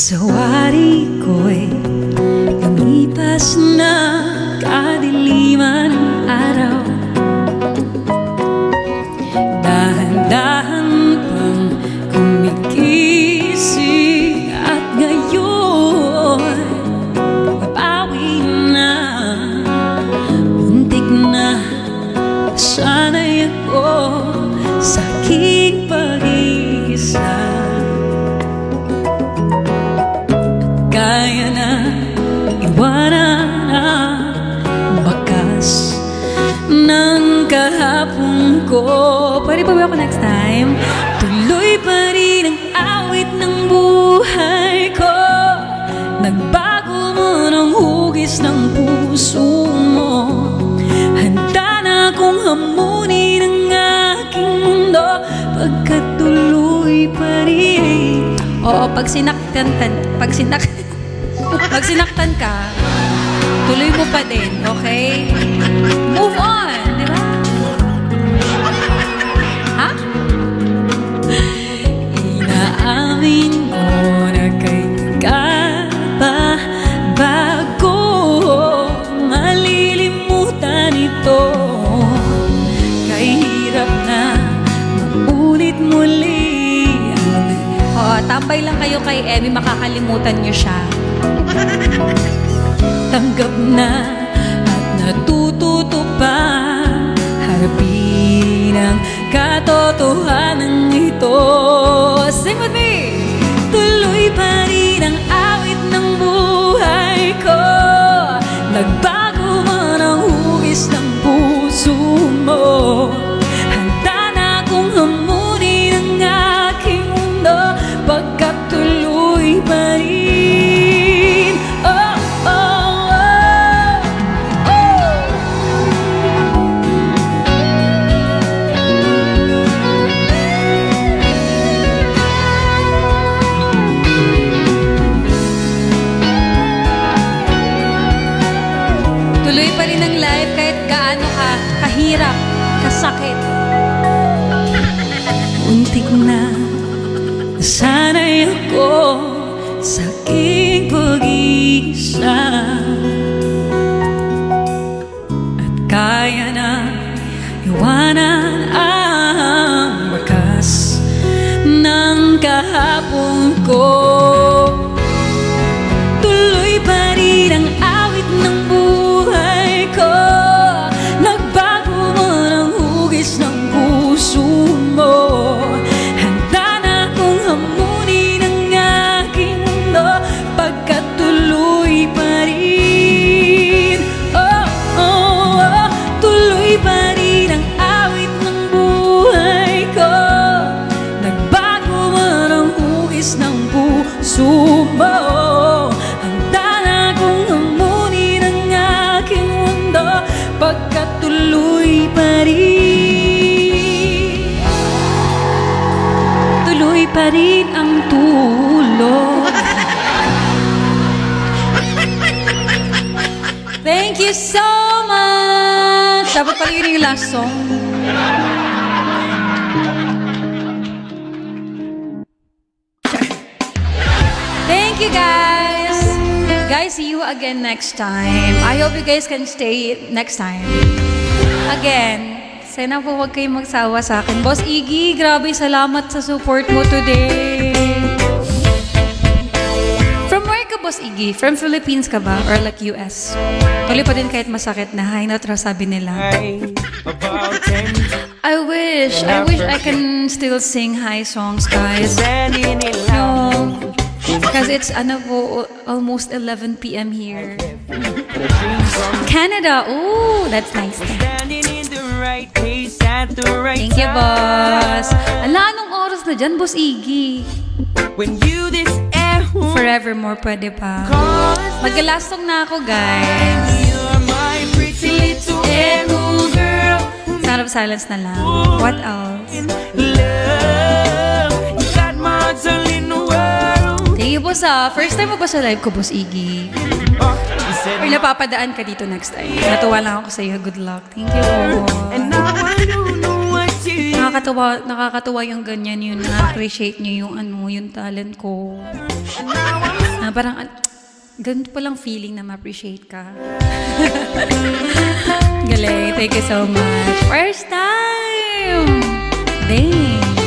Sa wari ko'y lumipas na kadiliman ng araw. Dahan-dahan pang kumigising at ngayon mabawi na. Muntik na sanay ako sa aking pag-iisa. Kaya na iwanan ang bakas ng kahapon ko. Pwede pa ba ako next time? Tuloy pa rin ang awit ng buhay ko. Nagbago mo ng hugis ng puso mo. Handa na akong hamunin ang aking mundo pagkat tuloy pa rin. Oo, pag sinaktan ka, tuloy mo pa din, okay? Move on, di ba? Ha? Inaamin mo na kay bago malilimutan ito. Kahirap na maulit muli. Tambay lang kayo kay Emmy, makakalimutan niyo siya. Tanggap na at natututo pa harapin ang katotohanan ito. Sing with me! Tuloy pa rin ang awit ng buhay ko. Nagbago man ang hugis ng puso mo. Handa na akong hamunin ang aking mundo pagkat tuloy pa rin. Tuloy pa rin ang life kahit gaano kahirap, kasakit. Untik na nasanay ako sa aking pag-iisa. At kaya na iwanan ang bakas ng kahapon ko. Tuloy pa rin ang awit ng buhay ko. Nagbago mo ng hugis ng puso mo. Handa na akong hamunin ang aking mundo pagkat tuloy pa rin. Tuloy pa rin ang awit ng buhay ko. Nagbago man ang hugis ng puso mo. Handa na akong hamunin ang aking mundo pagkat tuloy pa rin. Tuloy pa rin ang tulog. Thank you so much! Dapat pala yun yung last song. Thank you guys! Guys, see you again next time. I hope you guys can stay next time. Again, sana po huwag kayong magsawa sa akin. Boss Iggy, grabe salamat sa support mo today. From where ka, Boss Iggy? From Philippines ka ba? Or like US? Tuloy pa din kahit masakit na high note raw sabi nila. I wish I can still sing high songs, guys. No. Because it's almost 11 p.m. here. Canada. Oh, that's nice. Thank you, boss. Ala, anong oras na dyan, Boss Iggy? Forevermore, pwede pa. Mag-last song na ako, guys. Sound of Silence na lang. What else? Thank you po sa first time mo ba sa live ko, Boss Iggy? Or napapadaan ka dito next time. Natuwa lang ako sa iyo. Good luck. Thank you po. nakakatuwa yung ganyan, yung na-appreciate nyo yung yung talent ko. Parang, ganito palang feeling na ma-appreciate ka. Galing, thank you so much. First time! Dang!